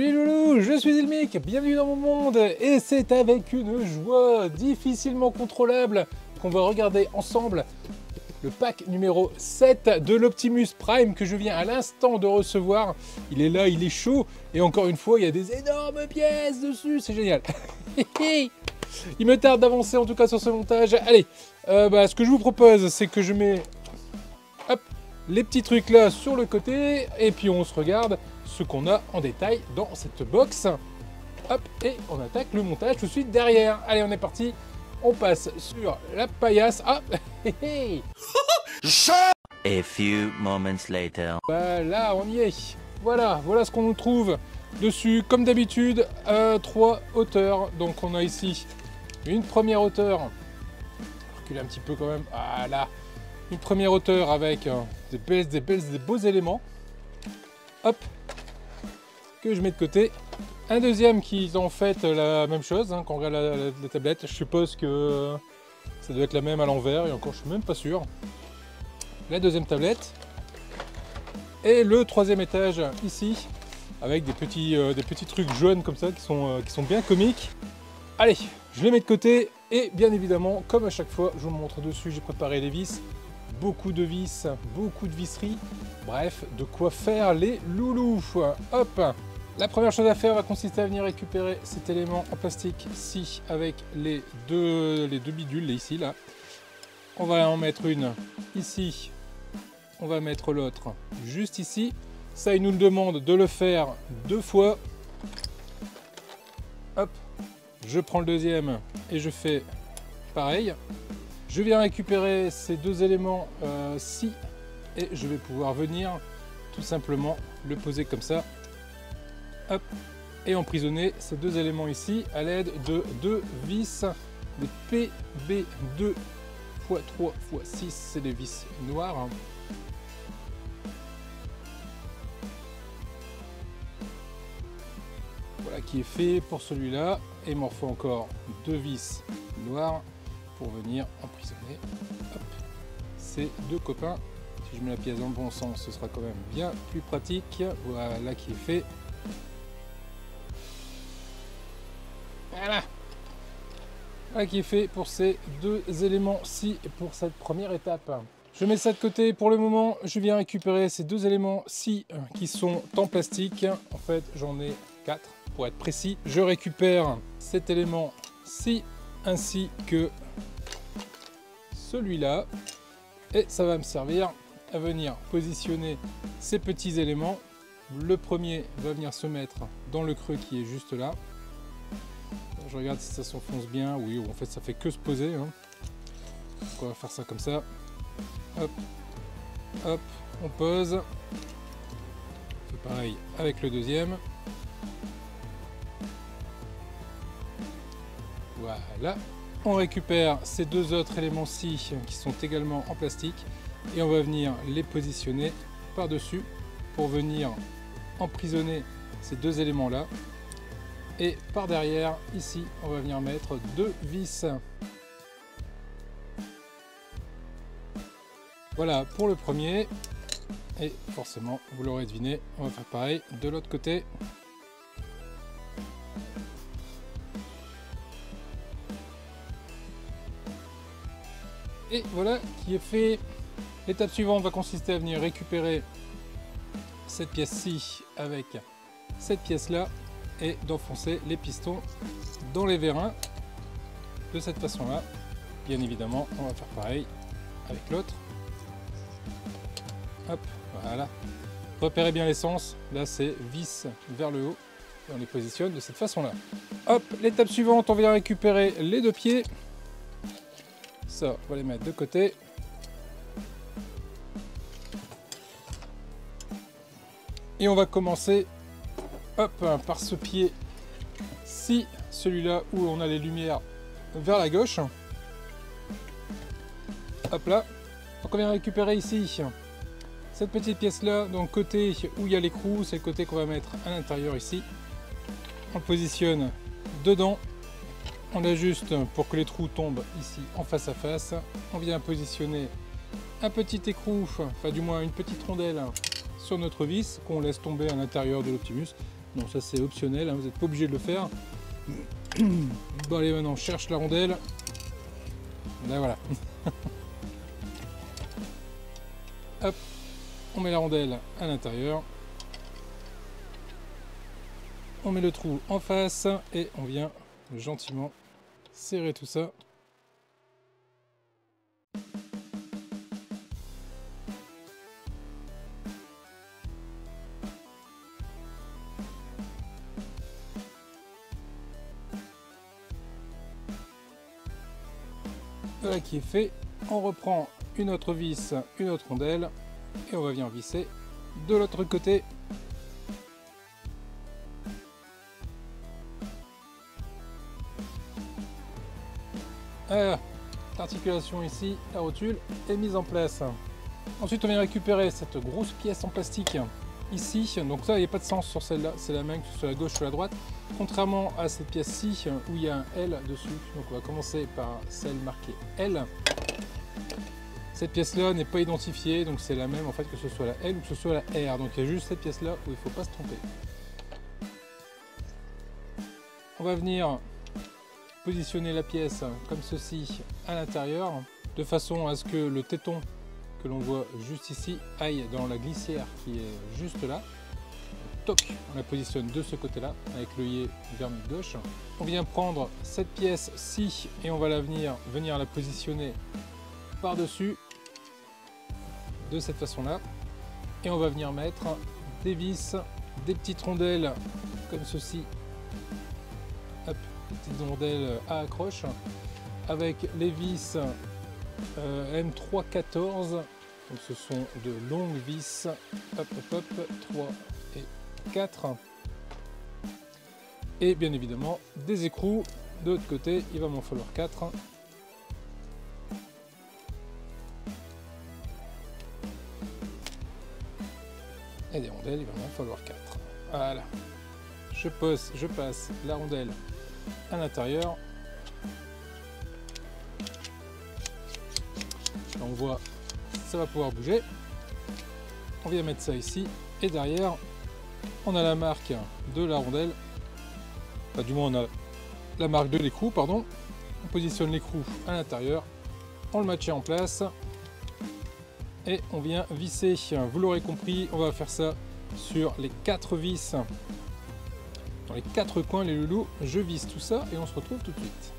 Salut loulou, je suis Ilmic, bienvenue dans mon monde et c'est avec une joie difficilement contrôlable qu'on va regarder ensemble le pack numéro 7 de l'Optimus Prime que je viens à l'instant de recevoir. Il est là, il est chaud et encore une fois il y a des énormes pièces dessus, c'est génial. Il me tarde d'avancer en tout cas sur ce montage. Allez, ce que je vous propose c'est que je mets hop, les petits trucs là sur le côté et puis on se regarde ce qu'on a en détail dans cette box. Hop, et on attaque le montage tout de suite derrière. Allez, on est parti. On passe sur la paillasse. Ah, A few moments later. Là, on y est. Voilà ce qu'on nous trouve dessus. Comme d'habitude, 3 hauteurs. Donc on a ici une première hauteur. Recule un petit peu quand même. Voilà. Une première hauteur avec des beaux éléments. Hop. Que je mets de côté. Un deuxième qui est en fait la même chose, hein, quand on regarde la tablette. Je suppose que ça doit être la même à l'envers, et encore je suis même pas sûr. La deuxième tablette. Et le troisième étage ici, avec des petits trucs jaunes comme ça qui sont bien comiques. Allez, je les mets de côté, et bien évidemment, comme à chaque fois, je vous montre dessus, j'ai préparé les vis. Beaucoup de vis, beaucoup de visseries. Bref, de quoi faire les loulous. Hop! La première chose à faire va consister à venir récupérer cet élément en plastique-ci avec les deux bidules, ici, là. On va en mettre une ici, on va mettre l'autre juste ici. Ça, il nous demande de le faire 2 fois. Hop, je prends le deuxième et je fais pareil. Je viens récupérer ces deux éléments-ci et je vais pouvoir venir tout simplement le poser comme ça. Hop, et emprisonner ces deux éléments ici à l'aide de 2 vis, des PB2 x 3 x 6, c'est des vis noires. Voilà qui est fait pour celui-là, et il m'en faut encore 2 vis noires pour venir emprisonner ces deux copains. Si je mets la pièce dans le bon sens, ce sera quand même bien plus pratique. Voilà qui est fait. Voilà qui est fait pour ces deux éléments-ci et pour cette première étape. Je mets ça de côté pour le moment. Je viens récupérer ces deux éléments-ci qui sont en plastique. En fait, j'en ai 4 pour être précis. Je récupère cet élément-ci ainsi que celui-là. Et ça va me servir à venir positionner ces petits éléments. Le premier va venir se mettre dans le creux qui est juste là. Je regarde si ça s'enfonce bien. Oui, en fait ça fait que se poser, hein. Donc on va faire ça comme ça. Hop, hop, on pose. On fait pareil avec le deuxième. Voilà. On récupère ces deux autres éléments-ci qui sont également en plastique et on va venir les positionner par-dessus pour venir emprisonner ces deux éléments-là. Et par derrière, ici, on va venir mettre 2 vis. Voilà pour le premier. Et forcément, vous l'aurez deviné, on va faire pareil de l'autre côté. Et voilà qui est fait. L'étape suivante va consister à venir récupérer cette pièce-ci avec cette pièce-là et d'enfoncer les pistons dans les vérins de cette façon-là. Bien évidemment, on va faire pareil avec l'autre. Hop, voilà. Repérez bien les sens. Là, c'est vis vers le haut et on les positionne de cette façon-là. Hop, l'étape suivante, on vient récupérer les deux pieds. Ça, on va les mettre de côté. Et on va commencer par ce pied-ci, celui-là où on a les lumières vers la gauche. Hop là. Donc on vient récupérer ici cette petite pièce-là, donc côté où il y a l'écrou, c'est le côté qu'on va mettre à l'intérieur ici. On le positionne dedans. On ajuste pour que les trous tombent ici en face à face. On vient positionner un petit écrou, enfin du moins une petite rondelle sur notre vis qu'on laisse tomber à l'intérieur de l'Optimus. Non, ça c'est optionnel, hein, vous n'êtes pas obligé de le faire. Bon allez, maintenant on cherche la rondelle. Là voilà. Hop, on met la rondelle à l'intérieur. On met le trou en face et on vient gentiment serrer tout ça. Voilà qui est fait. On reprend une autre vis, une autre rondelle et on va venir visser de l'autre côté. L'articulation ici, la rotule est mise en place. Ensuite on vient récupérer cette grosse pièce en plastique ici, donc ça il n'y a pas de sens sur celle-là, c'est la même que sur la gauche ou la droite, contrairement à cette pièce-ci où il y a un L dessus. Donc on va commencer par celle marquée L. Cette pièce-là n'est pas identifiée, donc c'est la même en fait que ce soit la L ou que ce soit la R, donc il y a juste cette pièce-là où il ne faut pas se tromper. On va venir positionner la pièce comme ceci à l'intérieur, de façon à ce que le téton que l'on voit juste ici aille dans la glissière qui est juste là. Toc, on la positionne de ce côté là avec l'œillet vernis gauche. On vient prendre cette pièce-ci et on va venir la positionner par dessus de cette façon là, et on va venir mettre des vis, des petites rondelles comme ceci. Hop, des petites rondelles à accroche avec les vis M314, donc ce sont de longues vis, hop hop hop, 3 et 4, et bien évidemment des écrous. De l'autre côté il va m'en falloir 4. Et des rondelles il va m'en falloir 4. Voilà, je passe la rondelle à l'intérieur. On voit ça va pouvoir bouger. On vient mettre ça ici et derrière on a la marque de la rondelle, enfin, du moins on a la marque de l'écrou, pardon. On positionne l'écrou à l'intérieur, on le maintient en place et on vient visser. Vous l'aurez compris, on va faire ça sur les 4 vis, dans les 4 coins les loulous. Je visse tout ça et on se retrouve tout de suite.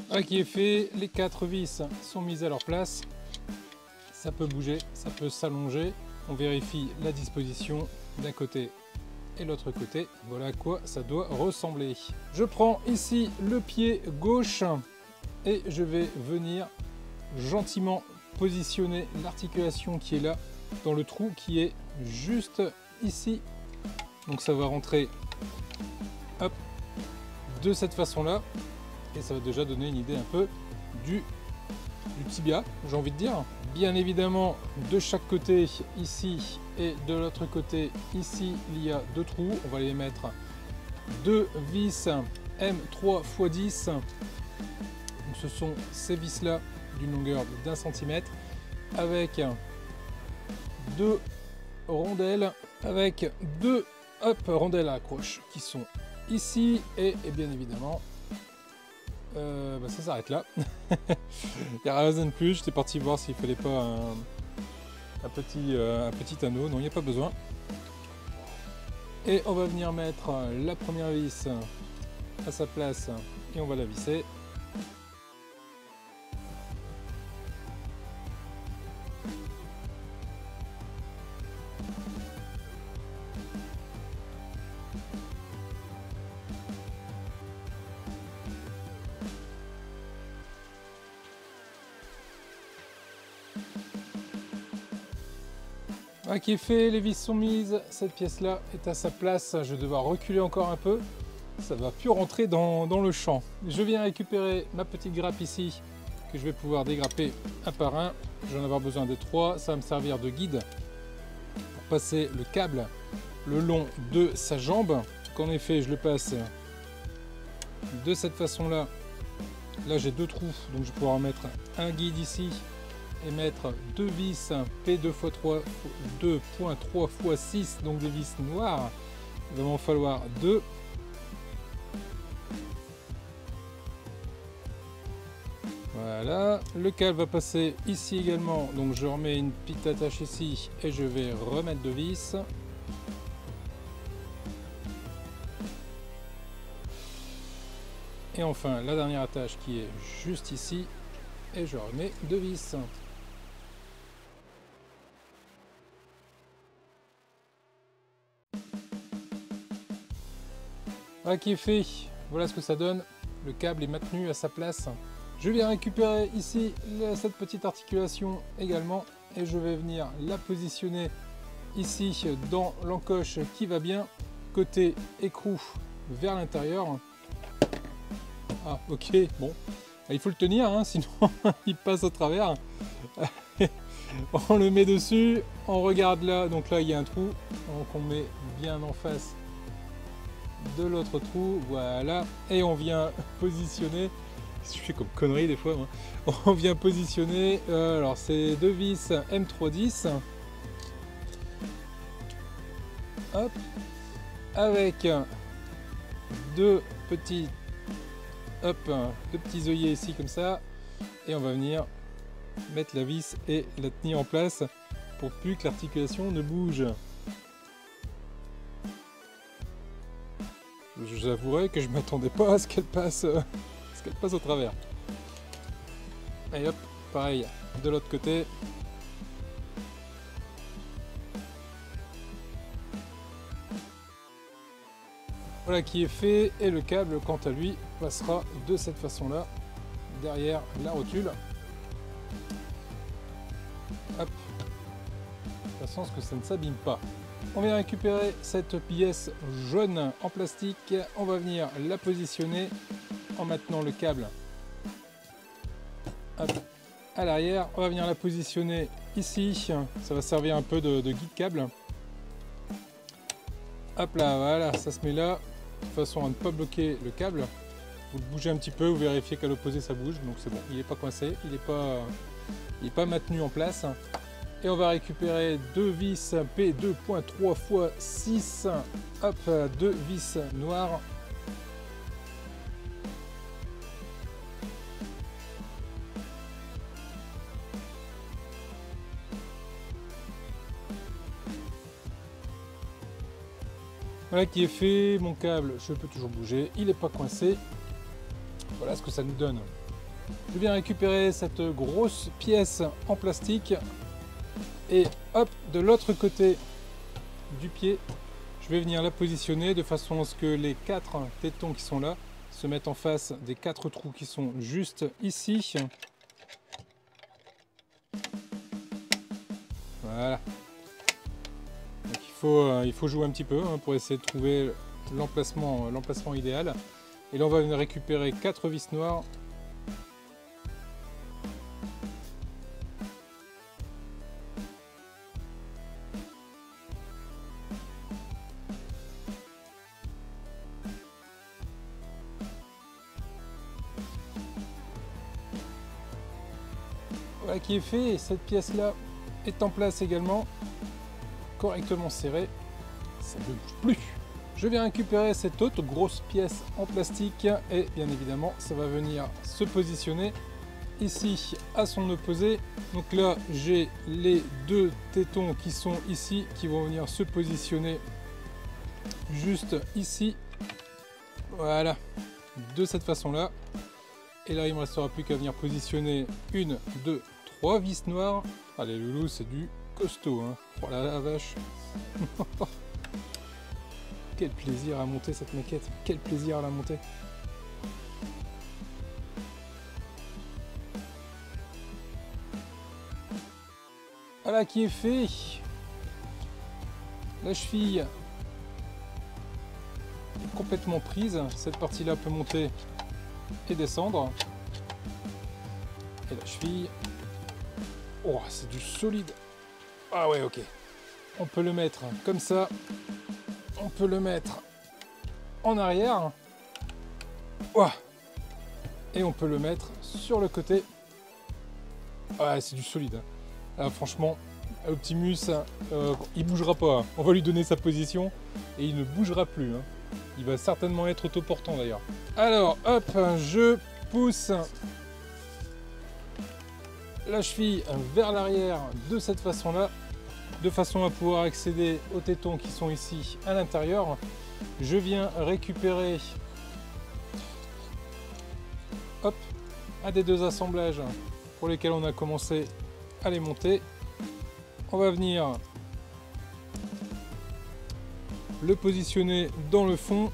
Voilà qui est fait, les 4 vis sont mises à leur place. Ça peut bouger, ça peut s'allonger. On vérifie la disposition d'un côté et l'autre côté. Voilà à quoi ça doit ressembler. Je prends ici le pied gauche et je vais venir gentiment positionner l'articulation qui est là dans le trou qui est juste ici. Donc ça va rentrer, hop, de cette façon là. Et ça va déjà donner une idée un peu du tibia, j'ai envie de dire. Bien évidemment, de chaque côté ici et de l'autre côté ici, il y a 2 trous. On va les mettre 2 vis M3 x 10. Donc ce sont ces vis là d'une longueur d'1 cm avec 2 rondelles, avec 2 rondelles à accroche qui sont ici et bien évidemment ça s'arrête là. Il n'y a rien de plus, j'étais parti voir s'il fallait pas un petit anneau, non il n'y a pas besoin. Et on va venir mettre la première vis à sa place et on va la visser. Voilà qui est fait, les vis sont mises, cette pièce là est à sa place, je vais devoir reculer encore un peu, ça va plus rentrer dans le champ. Je viens récupérer ma petite grappe ici, que je vais pouvoir dégrapper un par un, je vais en avoir besoin de 3, ça va me servir de guide pour passer le câble le long de sa jambe, qu'en effet je le passe de cette façon-là. Là j'ai 2 trous, donc je vais pouvoir mettre un guide ici et mettre 2 vis P2x3, 2.3 x 6, donc des vis noires. Il va m'en falloir 2. Voilà, le câble va passer ici également, donc je remets une petite attache ici et je vais remettre 2 vis. Et enfin la dernière attache qui est juste ici et je remets 2 vis. Voilà qui est fait, voilà ce que ça donne. Le câble est maintenu à sa place. Je viens récupérer ici cette petite articulation également et je vais venir la positionner ici dans l'encoche qui va bien, côté écrou vers l'intérieur. Ah ok, bon, il faut le tenir, hein, sinon il passe au travers. On le met dessus, on regarde là, donc là il y a un trou, donc on met bien en face de l'autre trou, voilà, et on vient positionner. Je fais comme connerie des fois, hein. On vient positionner, alors c'est 2 vis M310, hop, avec 2 petits, hop, 2 petits œillets ici comme ça, et on va venir mettre la vis et la tenir en place pour plus que l'articulation ne bouge. J'avouerai que je m'attendais pas à ce qu'elle passe, au travers. Et hop, pareil de l'autre côté. Voilà qui est fait, et le câble quant à lui passera de cette façon là derrière la rotule. Hop, de façon à ce que ça ne s'abîme pas. On vient récupérer cette pièce jaune en plastique, on va venir la positionner en maintenant le câble, hop, à l'arrière. On va venir la positionner ici, ça va servir un peu de guide câble. Hop là, voilà, ça se met là, de façon à ne pas bloquer le câble. Vous le bougez un petit peu, vous vérifiez qu'à l'opposé ça bouge, donc c'est bon, il n'est pas coincé, il n'est pas maintenu en place. Et on va récupérer 2 vis P2.3 x 6, hop, 2 vis noires. Voilà qui est fait, mon câble, je peux toujours bouger, il n'est pas coincé. Voilà ce que ça nous donne. Je viens récupérer cette grosse pièce en plastique et hop, de l'autre côté du pied, je vais venir la positionner de façon à ce que les 4 tétons qui sont là se mettent en face des 4 trous qui sont juste ici. Voilà. Donc il faut jouer un petit peu, hein, pour essayer de trouver l'emplacement idéal. Et là on va venir récupérer 4 vis noires. Voilà qui est fait, et cette pièce là est en place également, correctement serrée, ça ne bouge plus. Je viens récupérer cette autre grosse pièce en plastique et bien évidemment ça va venir se positionner ici à son opposé. Donc là j'ai les 2 tétons qui sont ici qui vont venir se positionner juste ici, voilà, de cette façon là. Et là il me restera plus qu'à venir positionner 1, 2, 3 vis noires. Allez loulou, c'est du costaud, hein. Oh la vache. Quel plaisir à monter cette maquette, quel plaisir à la monter. Voilà qui est fait. La cheville est complètement prise, cette partie là peut monter et descendre. Et la cheville, oh c'est du solide. Ah ouais, ok, on peut le mettre comme ça, on peut le mettre en arrière Ouah. Et on peut le mettre sur le côté. Ouais, c'est du solide. Hein. Ah, franchement, Optimus, il bougera pas. Hein. On va lui donner sa position et il ne bougera plus. Hein. Il va certainement être autoportant d'ailleurs. Alors, hop, je pousse la cheville vers l'arrière de cette façon-là, de façon à pouvoir accéder aux tétons qui sont ici à l'intérieur. Je viens récupérer hop, un des deux assemblages pour lesquels on a commencé à les monter. On va venir le positionner dans le fond.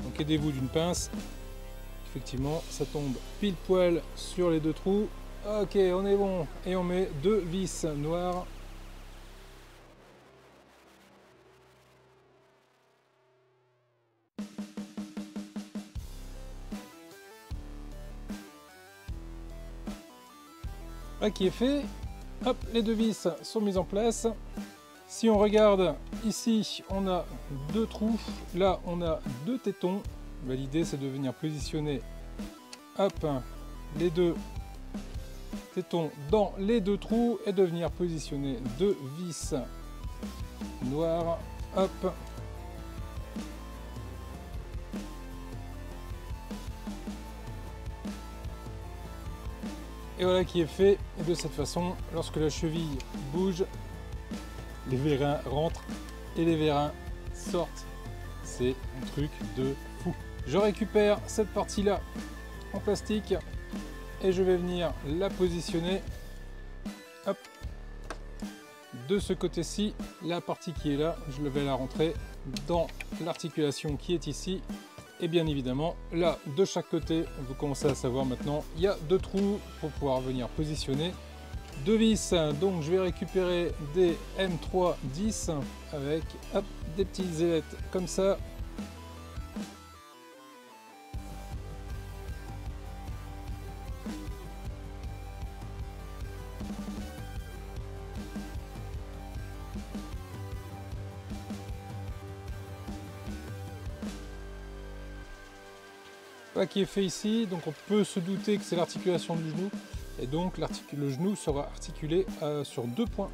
Donc aidez-vous d'une pince. Effectivement, ça tombe pile poil sur les deux trous. Ok, on est bon. Et on met deux vis noires. Là qui est fait. Hop, les deux vis sont mises en place. Si on regarde ici, on a deux trous. Là, on a deux tétons. L'idée, c'est de venir positionner hop, les deux tétons dans les deux trous et de venir positionner deux vis noires. Hop. Et voilà qui est fait. Et de cette façon, lorsque la cheville bouge, les vérins rentrent et les vérins sortent. C'est un truc de fou. Je récupère cette partie-là en plastique et je vais venir la positionner hop, de ce côté-ci. La partie qui est là, je vais la rentrer dans l'articulation qui est ici. Et bien évidemment, là, de chaque côté, vous commencez à savoir maintenant, il y a deux trous pour pouvoir venir positionner deux vis. Donc je vais récupérer des M310 avec hop, des petites ailettes comme ça. Voilà qui est fait ici, donc on peut se douter que c'est l'articulation du genou, et donc le genou sera articulé sur deux points.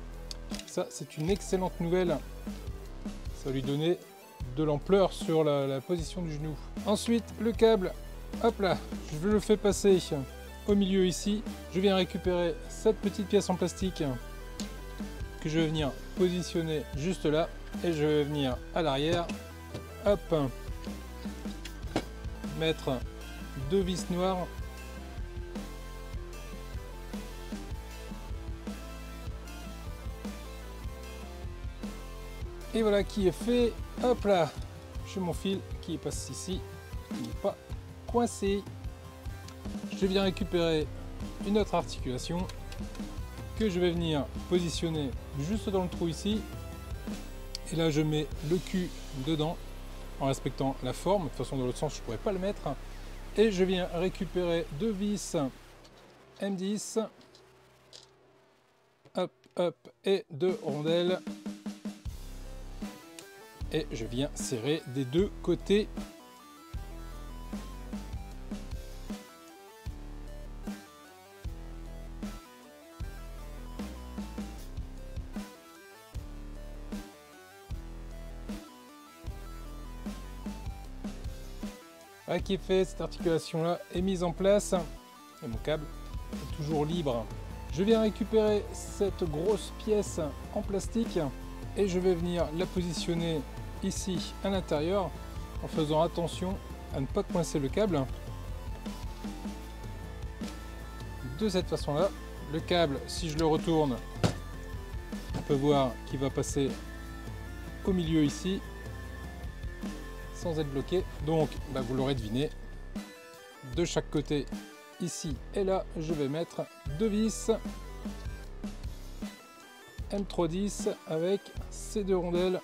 Ça, c'est une excellente nouvelle. Ça va lui donner de l'ampleur sur la position du genou. Ensuite, le câble, hop là, je le fais passer au milieu ici. Je viens récupérer cette petite pièce en plastique que je vais venir positionner juste là, et je vais venir à l'arrière, hop, mettre deux vis noires et voilà qui est fait. Hop là, j'ai mon fil qui passe ici, qui n'est pas coincé. Je viens récupérer une autre articulation que je vais venir positionner juste dans le trou ici, et là je mets le cul dedans en respectant la forme. De toute façon, dans l'autre sens, je ne pourrais pas le mettre. Et je viens récupérer deux vis M10. Hop, hop, et deux rondelles. Et je viens serrer des deux côtés. Voilà qui est fait, cette articulation là est mise en place et mon câble est toujours libre. Je viens récupérer cette grosse pièce en plastique et je vais venir la positionner ici à l'intérieur en faisant attention à ne pas coincer le câble. De cette façon là, le câble, si je le retourne, on peut voir qu'il va passer au milieu ici sans être bloqué. Donc vous l'aurez deviné, de chaque côté ici et là, je vais mettre deux vis M310 avec ces deux rondelles.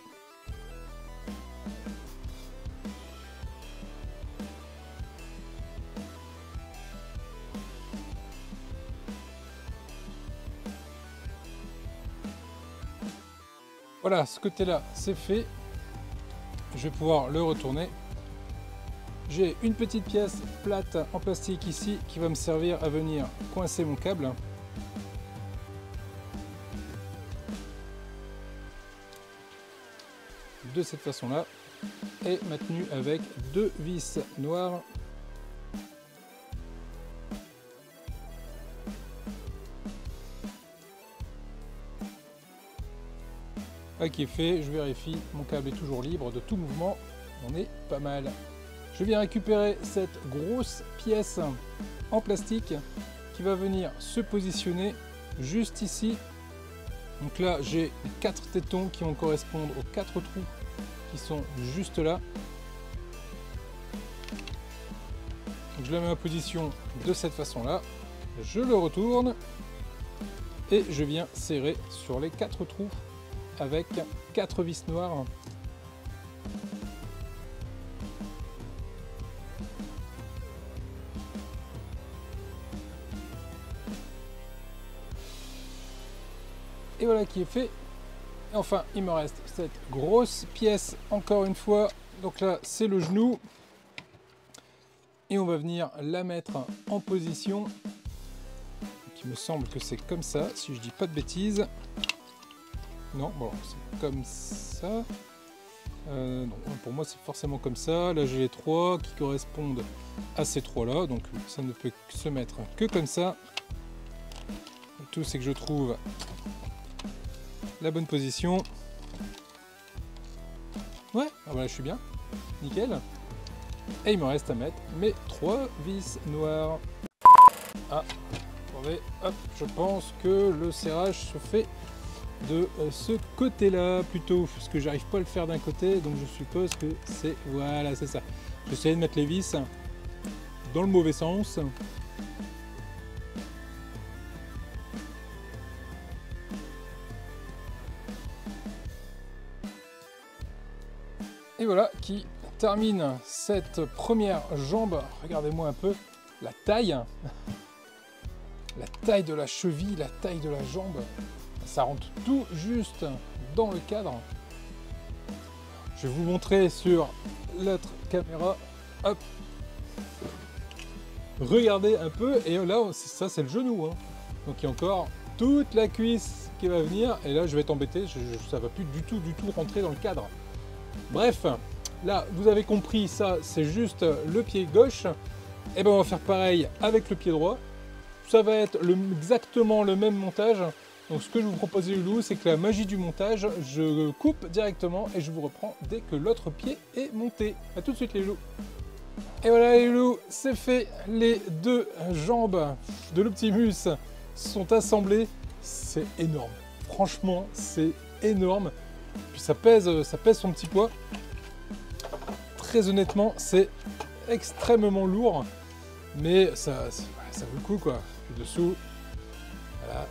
Voilà, ce côté là c'est fait. Je vais pouvoir le retourner j'ai une petite pièce plate en plastique ici qui va me servir à venir coincer mon câble. De cette façon-là, et maintenu avec 2 vis noires. Qui est fait, je vérifie, mon câble est toujours libre de tout mouvement, on est pas mal. Je viens récupérer cette grosse pièce en plastique qui va venir se positionner juste ici. Donc là j'ai 4 tétons qui vont correspondre aux 4 trous qui sont juste là. Donc je le mets en position de cette façon là, je le retourne et je viens serrer sur les 4 trous avec 4 vis noires. Et voilà qui est fait. Et enfin, il me reste cette grosse pièce encore une fois. Donc là, c'est le genou. Et on va venir la mettre en position. Donc, il me semble que c'est comme ça, si je dis pas de bêtises. Non, bon, c'est comme ça. Non, pour moi, c'est forcément comme ça. Là, j'ai les 3 qui correspondent à ces 3-là. Donc, ça ne peut se mettre que comme ça. Le tout, c'est que je trouve la bonne position. Ouais, ah voilà, je suis bien. Nickel. Et il me reste à mettre mes 3 vis noires. Ah, attendez, hop, je pense que le serrage se fait de ce côté-là plutôt, parce que j'arrive pas à le faire d'un côté, donc je suppose que c'est... Voilà, c'est ça. J'essaie de mettre les vis dans le mauvais sens. Et voilà qui termine cette première jambe. Regardez-moi un peu la taille. La taille de la cheville, la taille de la jambe. Ça rentre tout juste dans le cadre. Je vais vous montrer sur l'autre caméra. Hop. Regardez un peu. Et là, ça c'est le genou. Hein. Donc il y a encore toute la cuisse qui va venir. Et là, je vais être embêté. Ça ne va plus du tout rentrer dans le cadre. Bref, là, vous avez compris, ça, c'est juste le pied gauche. Et ben on va faire pareil avec le pied droit. Ça va être exactement le même montage. Donc ce que je vous propose les loulous, c'est que la magie du montage, je coupe directement et je vous reprends dès que l'autre pied est monté. A tout de suite les loulous. Et voilà les loulous, c'est fait. Les 2 jambes de l'Optimus sont assemblées. C'est énorme. Franchement, c'est énorme. Puis ça pèse son petit poids. Très honnêtement, c'est extrêmement lourd. Mais ça vaut le coup quoi. Puis dessous, voilà.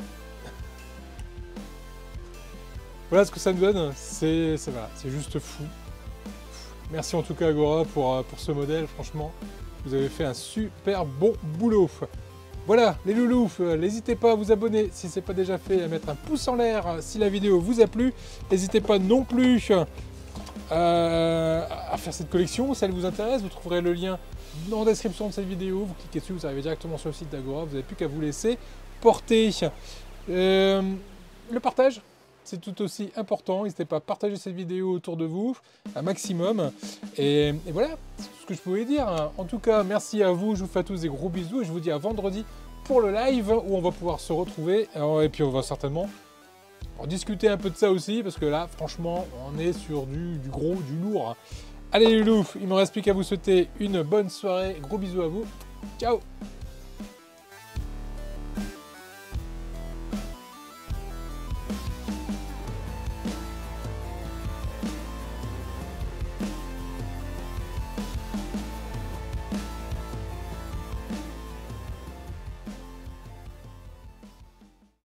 Voilà ce que ça nous donne, c'est juste fou. Merci en tout cas Agora pour ce modèle, franchement, vous avez fait un super bon boulot. Voilà les loulous, n'hésitez pas à vous abonner si ce n'est pas déjà fait, à mettre un pouce en l'air si la vidéo vous a plu. N'hésitez pas non plus à faire cette collection si elle vous intéresse, vous trouverez le lien dans la description de cette vidéo, vous cliquez dessus, vous arrivez directement sur le site d'Agora, vous n'avez plus qu'à vous laisser porter. Le partage, c'est tout aussi important, n'hésitez pas à partager cette vidéo autour de vous, un maximum. Et voilà, c'est tout ce que je pouvais dire. En tout cas, merci à vous, je vous fais à tous des gros bisous et je vous dis à vendredi pour le live où on va pouvoir se retrouver. Et puis on va certainement en discuter un peu de ça aussi, parce que là, franchement, on est sur du gros, du lourd. Allez les loulous, il ne me reste plus qu'à vous souhaiter une bonne soirée, gros bisous à vous, ciao!